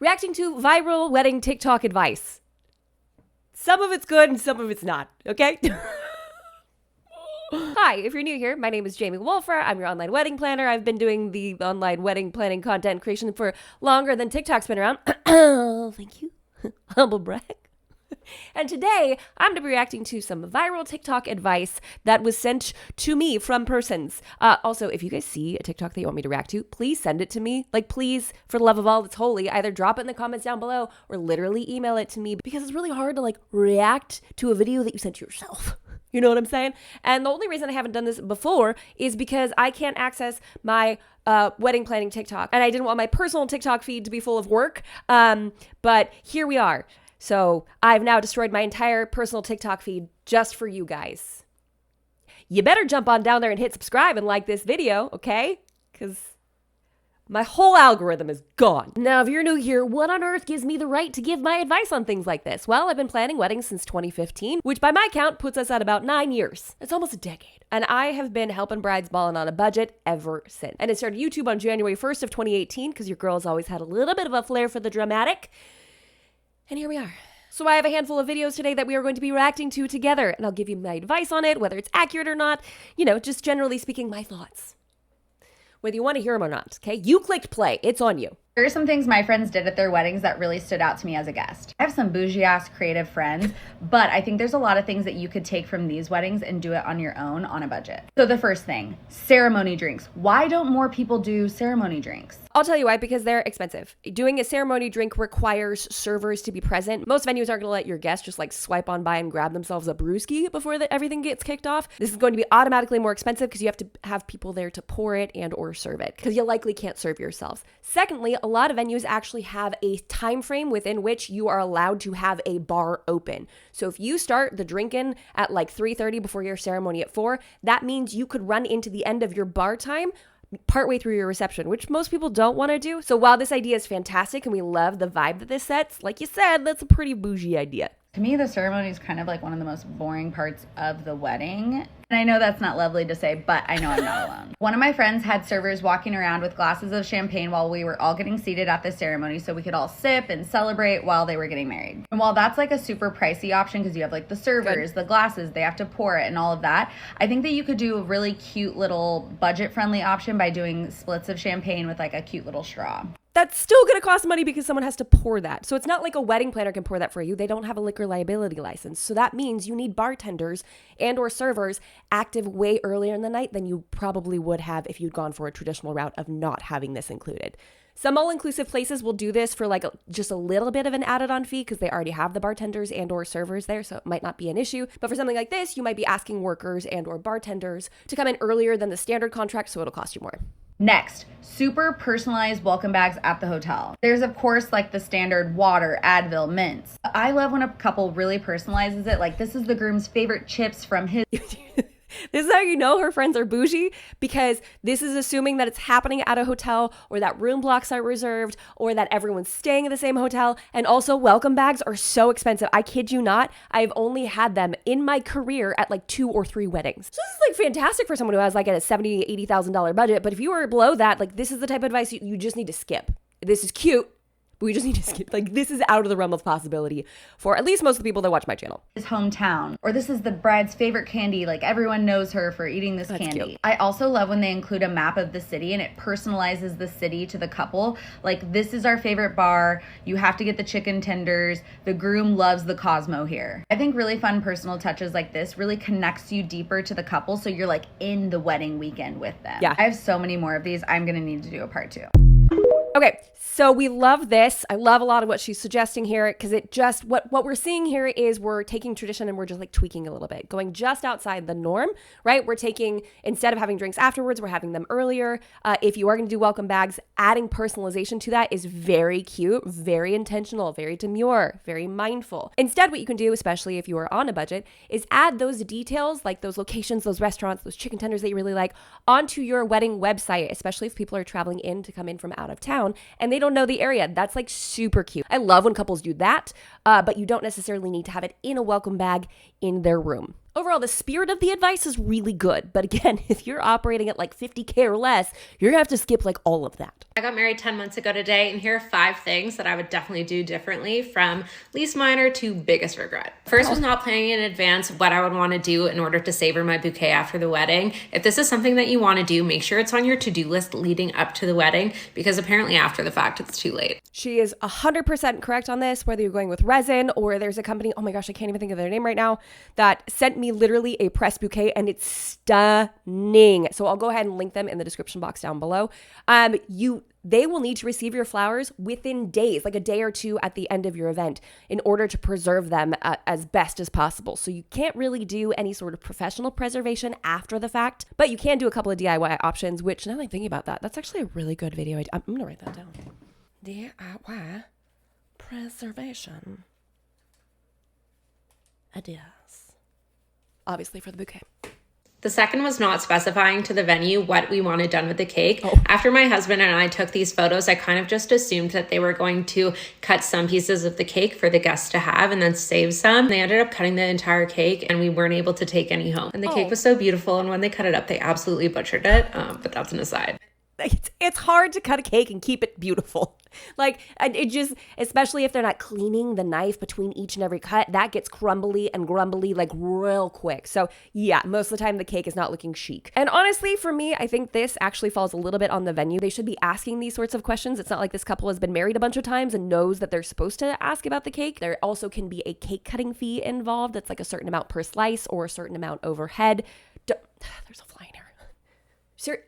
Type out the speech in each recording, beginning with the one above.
Reacting to viral wedding TikTok advice. Some of it's good and some of it's not, okay? Hi, if you're new here, my name is Jamie Wolfer. I'm your online wedding planner. I've been doing the online wedding planning content creation for longer than TikTok's been around. Thank you. Humble brag. And today, I'm going to be reacting to some viral TikTok advice that was sent to me from persons. Also, if you guys see a TikTok that you want me to react to, please send it to me. Like, please, for the love of all that's holy, either drop it in the comments down below or literally email it to me, because it's really hard to react to a video that you sent to yourself. You know what I'm saying? And the only reason I haven't done this before is because I can't access my wedding planning TikTok. And I didn't want my personal TikTok feed to be full of work. But here we are. So I've now destroyed my entire personal TikTok feed just for you guys. You better jump on down there and hit subscribe and like this video, okay? Because my whole algorithm is gone. Now, if you're new here, what on earth gives me the right to give my advice on things like this? Well, I've been planning weddings since 2015, which by my count puts us at about 9 years. It's almost a decade. And I have been helping brides ballin' on a budget ever since. And I started YouTube on January 1st of 2018 because your girl's always had a little bit of a flair for the dramatic. And here we are. So I have a handful of videos today that we are going to be reacting to together, and I'll give you my advice on it, whether it's accurate or not, just generally speaking, my thoughts. Whether you want to hear them or not, okay? You clicked play. It's on you. Here are some things my friends did at their weddings that really stood out to me as a guest. I have some bougie-ass creative friends, but I think there's a lot of things that you could take from these weddings and do it on your own on a budget. So the first thing, ceremony drinks. Why don't more people do ceremony drinks? I'll tell you why, because they're expensive. Doing a ceremony drink requires servers to be present. Most venues aren't going to let your guests just swipe on by and grab themselves a brewski before everything gets kicked off. This is going to be automatically more expensive because you have to have people there to pour it and or serve it, because you likely can't serve yourselves. Secondly, a lot of venues actually have a time frame within which you are allowed to have a bar open. So if you start the drinking at 3:30 before your ceremony at 4, that means you could run into the end of your bar time partway through your reception, which most people don't want to do. So while this idea is fantastic and we love the vibe that this sets, like you said, that's a pretty bougie idea. To me, the ceremony is kind of one of the most boring parts of the wedding. And I know that's not lovely to say, but I know I'm not alone. One of my friends had servers walking around with glasses of champagne while we were all getting seated at the ceremony so we could all sip and celebrate while they were getting married. And while that's a super pricey option because you have the servers, the glasses, they have to pour it and all of that, I think that you could do a really cute little budget-friendly option by doing splits of champagne with a cute little straw. That's still going to cost money because someone has to pour that. So it's not like a wedding planner can pour that for you. They don't have a liquor liability license. So that means you need bartenders and or servers active way earlier in the night than you probably would have if you'd gone for a traditional route of not having this included. Some all-inclusive places will do this for just a little bit of an added-on fee because they already have the bartenders and or servers there, so it might not be an issue. But for something like this, you might be asking workers and or bartenders to come in earlier than the standard contract, so it'll cost you more. Next, super personalized welcome bags at the hotel. There's of course the standard water, Advil, mints. I love when a couple really personalizes it. This is the groom's favorite chips from his... This is how you know her friends are bougie, because this is assuming that it's happening at a hotel or that room blocks are reserved or that everyone's staying in the same hotel. And also, welcome bags are so expensive. I kid you not. I've only had them in my career at 2 or 3 weddings. So this is fantastic for someone who has a $70,000, $80,000 budget. But if you are below that, this is the type of advice you just need to skip. This is cute, but we just need to skip. This is out of the realm of possibility for at least most of the people that watch my channel. His hometown. Or this is the bride's favorite candy. Everyone knows her for eating this candy. Cute. I also love when they include a map of the city and it personalizes the city to the couple. This is our favorite bar. You have to get the chicken tenders. The groom loves the Cosmo here. I think really fun personal touches like this really connects you deeper to the couple, so you're in the wedding weekend with them. Yeah. I have so many more of these. I'm gonna need to do a part 2. Okay, so we love this. I love a lot of what she's suggesting here, because it just, what we're seeing here is we're taking tradition and we're just tweaking a little bit, going just outside the norm, right? We're taking, instead of having drinks afterwards, we're having them earlier. If you are going to do welcome bags, adding personalization to that is very cute, very intentional, very demure, very mindful. Instead, what you can do, especially if you are on a budget, is add those details, those locations, those restaurants, those chicken tenders that you really like, onto your wedding website, especially if people are traveling in to come in from out of town and they don't know the area. That's super cute. I love when couples do that, but you don't necessarily need to have it in a welcome bag in their room. Overall, the spirit of the advice is really good. But again, if you're operating at like 50K or less, you're gonna have to skip like all of that. I got married 10 months ago today, and here are 5 things that I would definitely do differently, from least minor to biggest regret. First was not planning in advance what I would want to do in order to savor my bouquet after the wedding. If this is something that you want to do, make sure it's on your to-do list leading up to the wedding, because apparently after the fact, it's too late. She is 100% correct on this, whether you're going with resin or there's a company, oh my gosh, I can't even think of their name right now, that sent me literally a pressed bouquet and it's stunning. So I'll go ahead and link them in the description box down below. They will need to receive your flowers within days, like a day or two at the end of your event, in order to preserve them as best as possible. So you can't really do any sort of professional preservation after the fact, but you can do a couple of DIY options, which now that I'm thinking about that, that's actually a really good video idea. I'm going to write that down. DIY preservation ideas. Obviously for the bouquet. The second was not specifying to the venue what we wanted done with the cake. Oh. After my husband and I took these photos, I kind of just assumed that they were going to cut some pieces of the cake for the guests to have and then save some. They ended up cutting the entire cake and we weren't able to take any home. And the cake was so beautiful, and when they cut it up, they absolutely butchered it. But that's an aside. It's hard to cut a cake and keep it beautiful. Like, it just, especially if they're not cleaning the knife between each and every cut, that gets crumbly and grumbly like real quick. So yeah, most of the time the cake is not looking chic. And honestly, for me, I think this actually falls a little bit on the venue. They should be asking these sorts of questions. It's not like this couple has been married a bunch of times and knows that they're supposed to ask about the cake. There also can be a cake cutting fee involved. That's like a certain amount per slice or a certain amount overhead. There's a fly in here.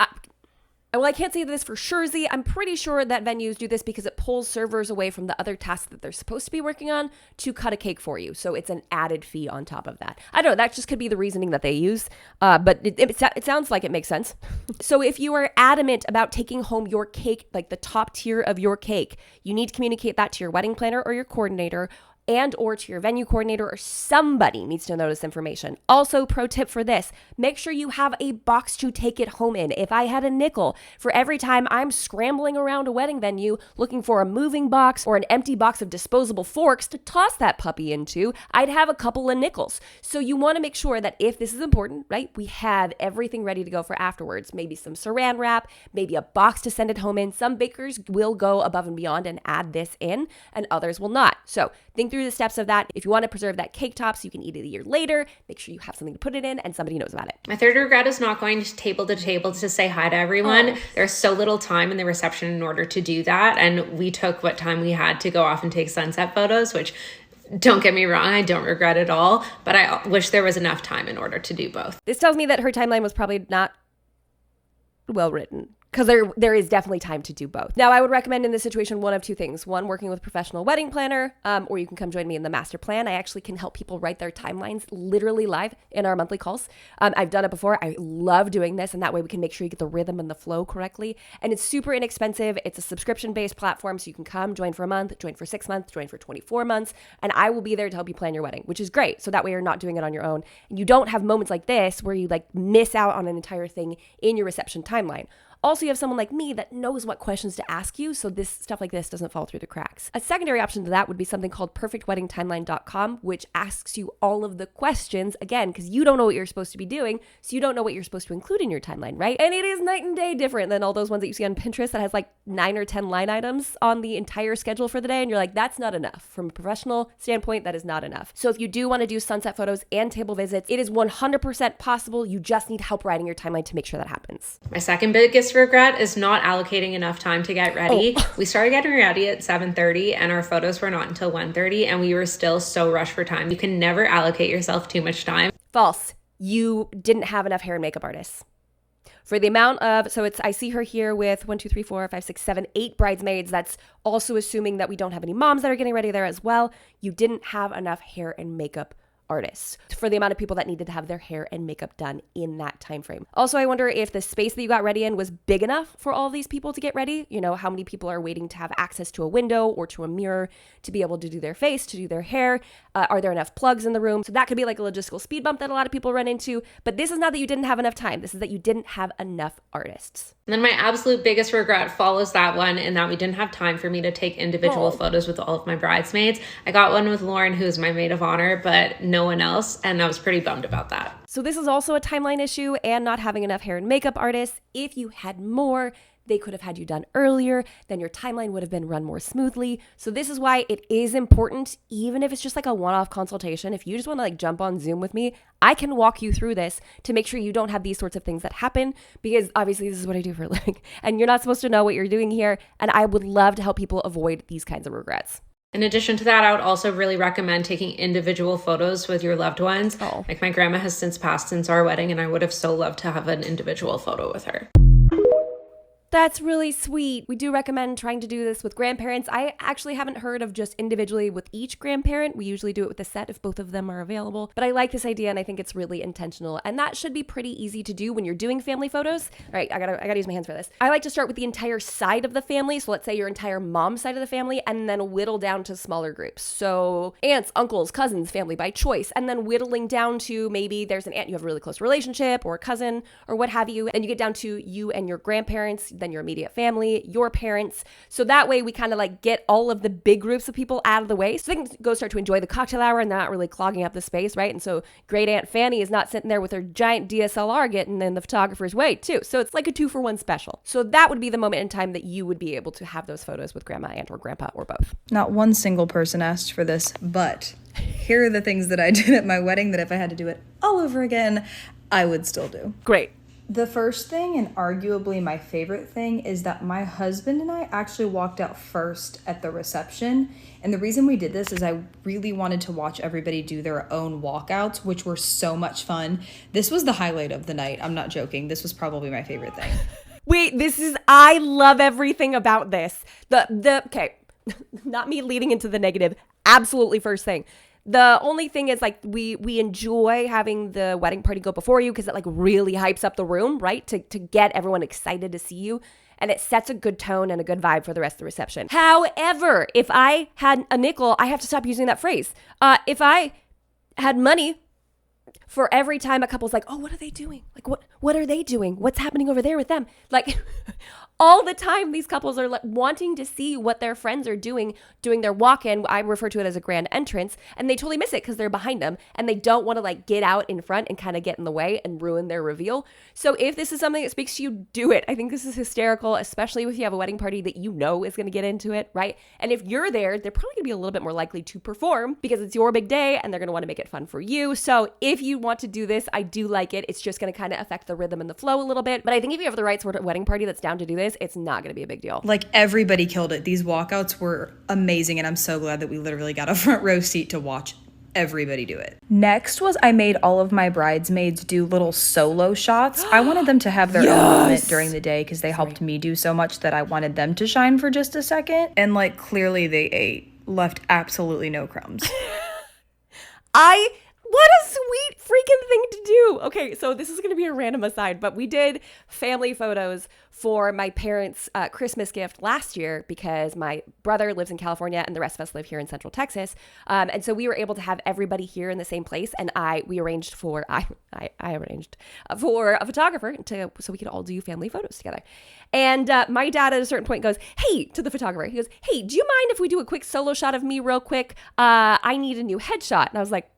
Well, I can't say this for sure, Z. I'm pretty sure that venues do this because it pulls servers away from the other tasks that they're supposed to be working on to cut a cake for you. So it's an added fee on top of that. I don't know. That just could be the reasoning that they use. But it sounds like it makes sense. So if you are adamant about taking home your cake, like the top tier of your cake, you need to communicate that to your wedding planner or your coordinator, and or to your venue coordinator, or somebody needs to know this information. Also, pro tip for this, make sure you have a box to take it home in. If I had a nickel for every time I'm scrambling around a wedding venue looking for a moving box or an empty box of disposable forks to toss that puppy into, I'd have a couple of nickels. So you want to make sure that if this is important, right, we have everything ready to go for afterwards. Maybe some saran wrap, maybe a box to send it home in. Some bakers will go above and beyond and add this in, and others will not. So think through the steps of that. If you want to preserve that cake top so you can eat it a year later, make sure you have something to put it in and somebody knows about it. My third regret is not going to table to say hi to everyone. There's so little time in the reception in order to do that. And we took what time we had to go off and take sunset photos, which, don't get me wrong, I don't regret it all, but I wish there was enough time in order to do both. This tells me that her timeline was probably not well written, because there is definitely time to do both. Now, I would recommend in this situation one of two things. One, working with a professional wedding planner, or you can come join me in the master plan. I actually can help people write their timelines literally live in our monthly calls. I've done it before. I love doing this, and that way we can make sure you get the rhythm and the flow correctly. And it's super inexpensive. It's a subscription-based platform, so you can come, join for a month, join for 6 months, join for 24 months, and I will be there to help you plan your wedding, which is great. So that way you're not doing it on your own, and you don't have moments like this where you like miss out on an entire thing in your reception timeline. Also, you have someone like me that knows what questions to ask you, so this stuff like this doesn't fall through the cracks. A secondary option to that would be something called perfectweddingtimeline.com, which asks you all of the questions, again, because you don't know what you're supposed to be doing, so you don't know what you're supposed to include in your timeline, right? And it is night and day different than all those ones that you see on Pinterest that has like 9 or 10 line items on the entire schedule for the day, and you're like, that's not enough. From a professional standpoint, that is not enough. So if you do want to do sunset photos and table visits, it is 100% possible. You just need help writing your timeline to make sure that happens. My second biggest regret is not allocating enough time to get ready. We started getting ready at 7:30 and our photos were not until 1:30, and we were still so rushed for time. You can never allocate yourself too much time. False. You didn't have enough hair and makeup artists. For the amount of, so I see her here with 1, 2, 3, 4, 5, 6, 7, 8 bridesmaids. That's also assuming that we don't have any moms that are getting ready there as well. You didn't have enough hair and makeup artists for the amount of people that needed to have their hair and makeup done in that time frame. Also, I wonder if the space that you got ready in was big enough for all these people to get ready. You know, how many people are waiting to have access to a window or to a mirror to be able to do their face, to do their hair? Are there enough plugs in the room? So that could be like a logistical speed bump that a lot of people run into. But this is not that you didn't have enough time. This is that you didn't have enough artists. And then my absolute biggest regret follows that one, in that we didn't have time for me to take individual photos with all of my bridesmaids. I got one with Lauren, who is my maid of honor, but no no one else. And I was pretty bummed about that. So this is also a timeline issue and not having enough hair and makeup artists. If you had more, they could have had you done earlier, then your timeline would have been run more smoothly. So this is why it is important, even if it's just like a one-off consultation. If you just want to like jump on Zoom with me, I can walk you through this to make sure you don't have these sorts of things that happen, because obviously this is what I do for a living and you're not supposed to know what you're doing here. And I would love to help people avoid these kinds of regrets. In addition to that, I would also really recommend taking individual photos with your loved ones. Oh. Like my grandma has since passed since our wedding, and I would have so loved to have an individual photo with her. That's really sweet. We do recommend trying to do this with grandparents. I actually haven't heard of just individually with each grandparent. We usually do it with a set if both of them are available. But I like this idea and I think it's really intentional. And that should be pretty easy to do when you're doing family photos. All right, I gotta use my hands for this. I like to start with the entire side of the family. So let's say your entire mom's side of the family, and then whittle down to smaller groups. So aunts, uncles, cousins, family by choice, and then whittling down to maybe there's an aunt you have a really close relationship, or a cousin, or what have you. And you get down to you and your grandparents, then your immediate family, your parents. So that way we kind of like get all of the big groups of people out of the way so they can go start to enjoy the cocktail hour and they're not really clogging up the space, right? And so great Aunt Fanny is not sitting there with her giant DSLR getting in the photographer's way too. So it's like a 2-for-1 special. So that would be the moment in time that you would be able to have those photos with grandma and or grandpa or both. Not one single person asked for this, but here are the things that I did at my wedding that if I had to do it all over again, I would still do. Great. The first thing, and arguably my favorite thing, is that my husband and I actually walked out first at the reception. And the reason we did this is I really wanted to watch everybody do their own walkouts, which were so much fun. This was the highlight of the night. I'm not joking. This was probably my favorite thing. Wait, I love everything about this. Okay, not me leading into the negative. Absolutely first thing. The only thing is like we enjoy having the wedding party go before you because it like really hypes up the room, right? To get everyone excited to see you. And it sets a good tone and a good vibe for the rest of the reception. However, if I had a nickel, I have to stop using that phrase. If I had money for every time a couple's like, oh, what are they doing? Like, what are they doing? What's happening over there with them? Like all the time, these couples are like wanting to see what their friends are doing their walk-in. I refer to it as a grand entrance, and they totally miss it because they're behind them and they don't want to like get out in front and kind of get in the way and ruin their reveal. So if this is something that speaks to you, do it. I think this is hysterical, especially if you have a wedding party that you know is going to get into it, right? And if you're there, they're probably going to be a little bit more likely to perform because it's your big day and they're going to want to make it fun for you. So if you want to do this, I do like it. It's just going to kind of affect the rhythm and the flow a little bit. But I think if you have the right sort of wedding party that's down to do this, it's not going to be a big deal. Like everybody killed it. These walkouts were amazing, and I'm so glad that we literally got a front row seat to watch everybody do it. Next was I made all of my bridesmaids do little solo shots. I wanted them to have their own moment during the day because they helped me do so much that I wanted them to shine for just a second. And like clearly they ate, left absolutely no crumbs. What a sweet freaking thing to do. Okay, so this is going to be a random aside, but we did family photos for my parents' Christmas gift last year because my brother lives in California and the rest of us live here in Central Texas. And so we were able to have everybody here in the same place. And I arranged for a photographer so we could all do family photos together. And my dad at a certain point goes, hey, to the photographer, he goes, hey, do you mind if we do a quick solo shot of me real quick? I need a new headshot. And I was like,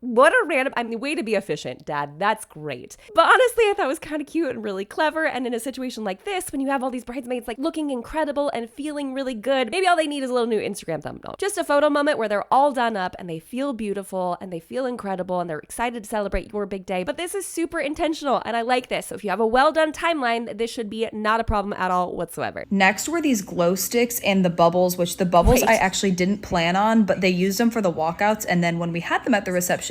what a random, way to be efficient, Dad. That's great. But honestly, I thought it was kind of cute and really clever. And in a situation like this, when you have all these bridesmaids like looking incredible and feeling really good, maybe all they need is a little new Instagram thumbnail. Just a photo moment where they're all done up and they feel beautiful and they feel incredible and they're excited to celebrate your big day. But this is super intentional and I like this. So if you have a well done timeline, this should be not a problem at all whatsoever. Next were these glow sticks and the bubbles, which the bubbles I actually didn't plan on, but they used them for the walkouts. And then when we had them at the reception,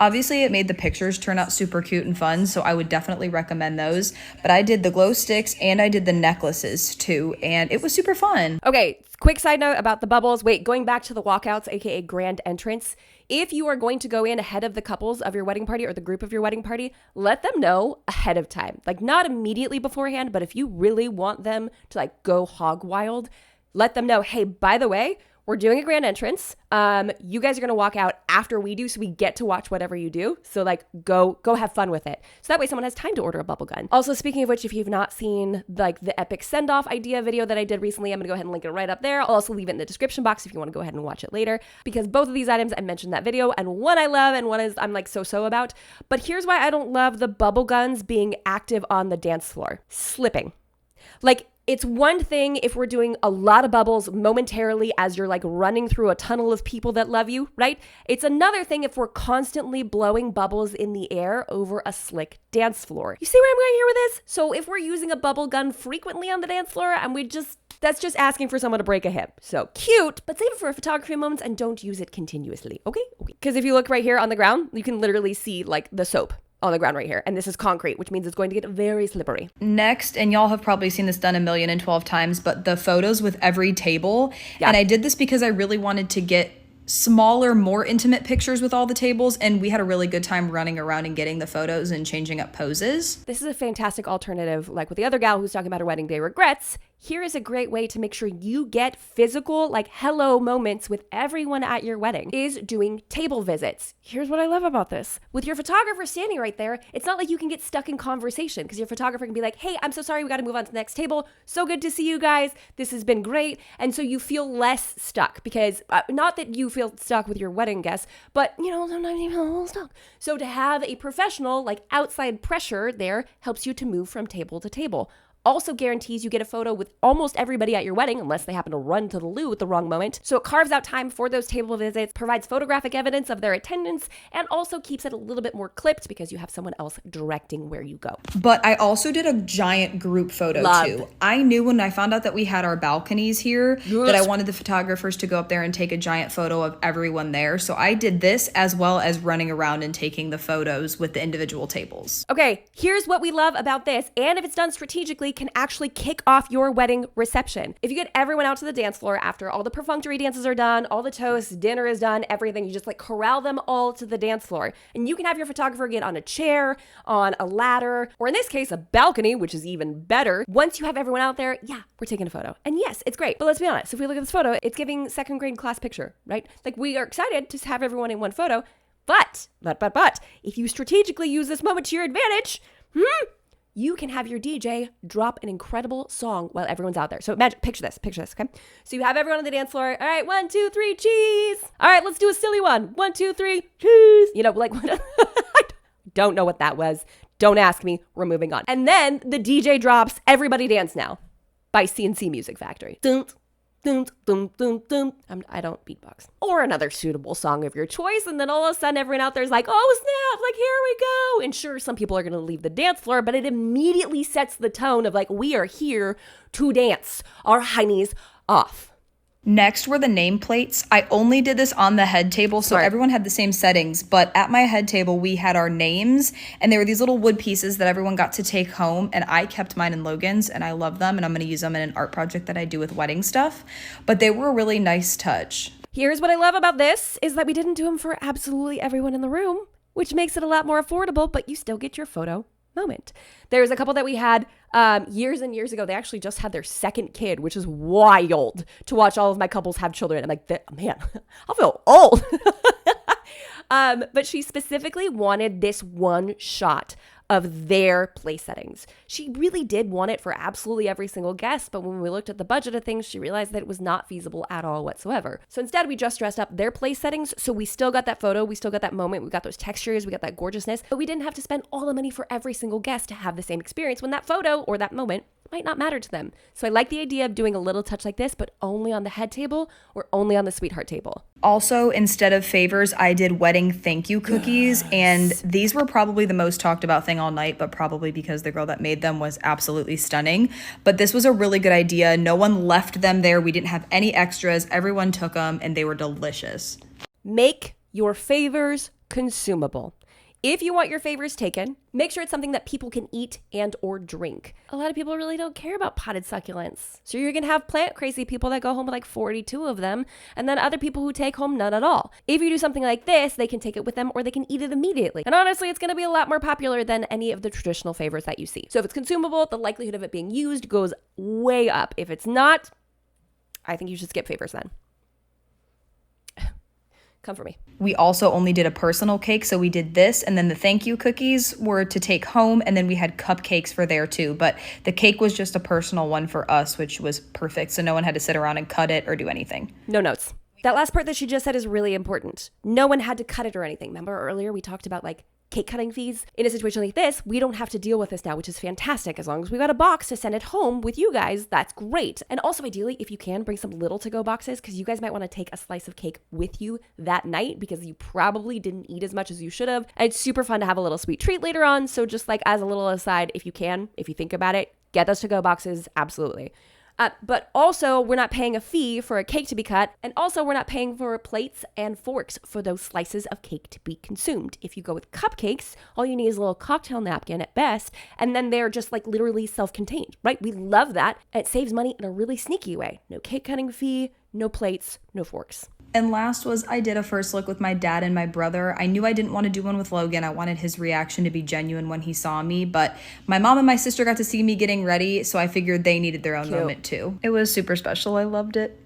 obviously it made the pictures turn out super cute and fun, so I would definitely recommend those. But I did the glow sticks and I did the necklaces too, and it was super fun. Okay, quick side note about the bubbles. Wait, going back to the walkouts, aka grand entrance, if you are going to go in ahead of the couples of your wedding party or the group of your wedding party, let them know ahead of time. Like not immediately beforehand, but if you really want them to like go hog wild, let them know, hey, by the way, we're doing a grand entrance. You guys are going to walk out after we do, so we get to watch whatever you do. So like go have fun with it. So that way someone has time to order a bubble gun. Also, speaking of which, if you've not seen like the epic send-off idea video that I did recently, I'm going to go ahead and link it right up there. I'll also leave it in the description box if you want to go ahead and watch it later, because both of these items I mentioned in that video, and one I love and one is I'm like so about. But here's why I don't love the bubble guns being active on the dance floor. Slipping. Like, it's one thing if we're doing a lot of bubbles momentarily as you're like running through a tunnel of people that love you, right? It's another thing if we're constantly blowing bubbles in the air over a slick dance floor. You see where I'm going here with this? So if we're using a bubble gun frequently on the dance floor and that's just asking for someone to break a hip. So cute, but save it for photography moments and don't use it continuously, okay? Because if you look right here on the ground, you can literally see like the soap on the ground right here. And this is concrete, which means it's going to get very slippery. Next, and y'all have probably seen this done 1,012 times, but the photos with every table. Yeah. And I did this because I really wanted to get smaller, more intimate pictures with all the tables, and we had a really good time running around and getting the photos and changing up poses. This is a fantastic alternative, like with the other gal who's talking about her wedding day regrets. Here is a great way to make sure you get physical, like hello moments with everyone at your wedding, is doing table visits. Here's what I love about this. With your photographer standing right there, it's not like you can get stuck in conversation because your photographer can be like, hey, I'm so sorry, we got to move on to the next table. So good to see you guys. This has been great. And so you feel less stuck because not that you feel stuck with your wedding guests, but sometimes you feel a little stuck. So to have a professional, like outside pressure there helps you to move from table to table. Also guarantees you get a photo with almost everybody at your wedding, unless they happen to run to the loo at the wrong moment. So it carves out time for those table visits, provides photographic evidence of their attendance, and also keeps it a little bit more clipped because you have someone else directing where you go. But I also did a giant group photo too. I knew when I found out that we had our balconies here that I wanted the photographers to go up there and take a giant photo of everyone there. So I did this as well as running around and taking the photos with the individual tables. Okay, here's what we love about this, and if it's done strategically, can actually kick off your wedding reception. If you get everyone out to the dance floor after all the perfunctory dances are done, all the toasts, dinner is done, everything, you just like corral them all to the dance floor. And you can have your photographer get on a chair, on a ladder, or in this case, a balcony, which is even better. Once you have everyone out there, yeah, we're taking a photo. And yes, it's great. But let's be honest, if we look at this photo, it's giving second grade class picture, right? Like we are excited to have everyone in one photo, but, if you strategically use this moment to your advantage, you can have your DJ drop an incredible song while everyone's out there. So imagine, picture this, okay? So you have everyone on the dance floor. All right, 1, 2, 3, cheese. All right, let's do a silly one. 1, 2, 3, cheese. Like what? I don't know what that was. Don't ask me. We're moving on. And then the DJ drops Everybody Dance Now by CNC Music Factory. Dun, dun, dun, dun, dun. I don't beatbox. Or another suitable song of your choice. And then all of a sudden everyone out there is like, oh snap, like here we go. And sure, some people are going to leave the dance floor, but it immediately sets the tone of like, we are here to dance our heinies off. Next were the nameplates. I only did this on the head table, so everyone had the same settings, but at my head table, we had our names, and there were these little wood pieces that everyone got to take home, and I kept mine in Logan's, and I love them, and I'm going to use them in an art project that I do with wedding stuff, but they were a really nice touch. Here's what I love about this, is that we didn't do them for absolutely everyone in the room, which makes it a lot more affordable, but you still get your photo moment. There's a couple that we had years and years ago. They actually just had their second kid, which is wild to watch all of my couples have children. I'm like, man, I feel old. But she specifically wanted this one shot of their place settings. She really did want it for absolutely every single guest, but when we looked at the budget of things, she realized that it was not feasible at all whatsoever. So instead, we just dressed up their place settings, so we still got that photo, we still got that moment, we got those textures, we got that gorgeousness, but we didn't have to spend all the money for every single guest to have the same experience when that photo or that moment might not matter to them. So I like the idea of doing a little touch like this, but only on the head table or only on the sweetheart table. Also, instead of favors, I did wedding thank you cookies, and these were probably the most talked about thing all night, but probably because the girl that made them was absolutely stunning. But this was a really good idea. No one left them there. We didn't have any extras. Everyone took them, and they were delicious. Make your favors consumable. If you want your favors taken, make sure it's something that people can eat and or drink. A lot of people really don't care about potted succulents. So you're going to have plant crazy people that go home with like 42 of them, and then other people who take home none at all. If you do something like this, they can take it with them or they can eat it immediately. And honestly, it's going to be a lot more popular than any of the traditional favors that you see. So if it's consumable, the likelihood of it being used goes way up. If it's not, I think you should skip favors then. come for me. We also only did a personal cake, so we did this, and then the thank you cookies were to take home, and then we had cupcakes for there too. But the cake was just a personal one for us, which was perfect, so no one had to sit around and cut it or do anything. No notes. That last part that she just said is really important. No one had to cut it or anything. Remember earlier we talked about like cake cutting fees? In a situation like this, we don't have to deal with this now, which is fantastic. As long as we got a box to send it home with you guys, that's great. And also ideally, if you can, bring some little to-go boxes because you guys might want to take a slice of cake with you that night because you probably didn't eat as much as you should have. And it's super fun to have a little sweet treat later on. So just like as a little aside, if you can, if you think about it, get those to-go boxes, absolutely. But also, we're not paying a fee for a cake to be cut, and also we're not paying for plates and forks for those slices of cake to be consumed. If you go with cupcakes, all you need is a little cocktail napkin at best, and then they're just like literally self-contained, right? We love that. It saves money in a really sneaky way. No cake cutting fee, no plates, no forks. And last was I did a first look with my dad and my brother. I knew I didn't want to do one with Logan. I wanted his reaction to be genuine when he saw me, but my mom and my sister got to see me getting ready, so I figured they needed their own moment too. It was super special. I loved it.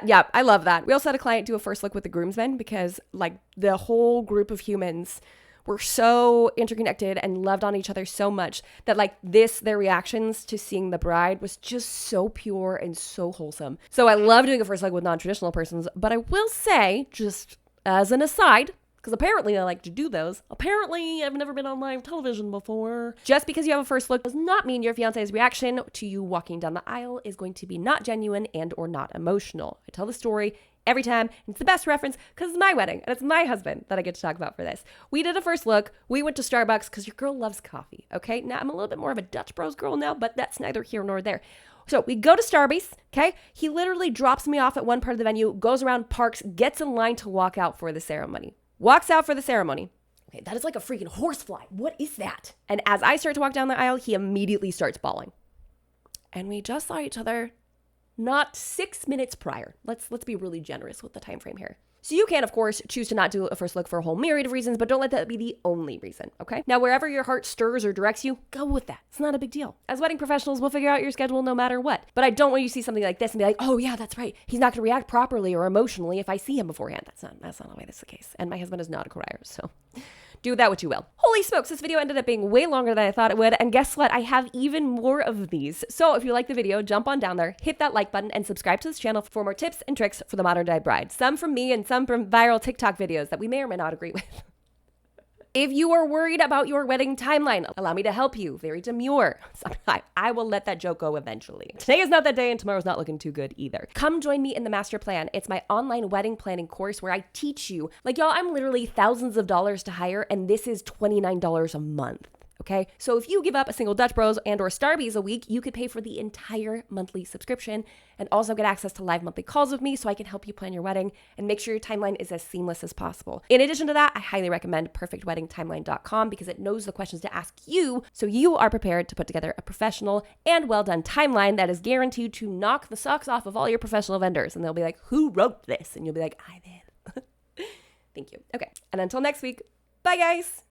Yeah, I love that. We also had a client do a first look with the groomsmen because like the whole group of humans were so interconnected and loved on each other so much that like their reactions to seeing the bride was just so pure and so wholesome. So I love doing a first look with non-traditional persons, but I will say, just as an aside, because apparently I like to do those. Apparently I've never been on live television before. Just because you have a first look does not mean your fiance's reaction to you walking down the aisle is going to be not genuine and or not emotional. I tell the story every time, and it's the best reference because it's my wedding and it's my husband that I get to talk about for this. We did a first look. We went to Starbucks because your girl loves coffee, okay? Now I'm a little bit more of a Dutch Bros girl now, but that's neither here nor there. So we go to Starbucks, okay? He literally drops me off at one part of the venue, goes around, parks, gets in line to walk out for the ceremony. Walks out for the ceremony. Okay, that is like a freaking horsefly. What is that? And as I start to walk down the aisle, he immediately starts bawling. And we just saw each other not 6 minutes prior. Let's be really generous with the time frame here. So you can, of course, choose to not do a first look for a whole myriad of reasons, but don't let that be the only reason, okay? Now, wherever your heart stirs or directs you, go with that. It's not a big deal. As wedding professionals, we'll figure out your schedule no matter what. But I don't want you to see something like this and be like, oh yeah, that's right. He's not going to react properly or emotionally if I see him beforehand. That's not the way that's the case. And my husband is not a crier, so do that what you will. Holy smokes, this video ended up being way longer than I thought it would. And guess what? I have even more of these. So if you like the video, jump on down there, hit that like button, and subscribe to this channel for more tips and tricks for the modern day bride. Some from me and some from viral TikTok videos that we may or may not agree with. If you are worried about your wedding timeline, allow me to help you. Very demure. I will let that joke go eventually. Today is not that day and tomorrow's not looking too good either. Come join me in the master plan. It's my online wedding planning course where I teach you. Like y'all, I'm literally thousands of dollars to hire and this is $29 a month. Okay, so if you give up a single Dutch Bros and or Starbies a week, you could pay for the entire monthly subscription and also get access to live monthly calls with me so I can help you plan your wedding and make sure your timeline is as seamless as possible. In addition to that, I highly recommend perfectweddingtimeline.com because it knows the questions to ask you so you are prepared to put together a professional and well-done timeline that is guaranteed to knock the socks off of all your professional vendors. And they'll be like, who wrote this? And you'll be like, I did. Thank you. Okay, and until next week, bye guys.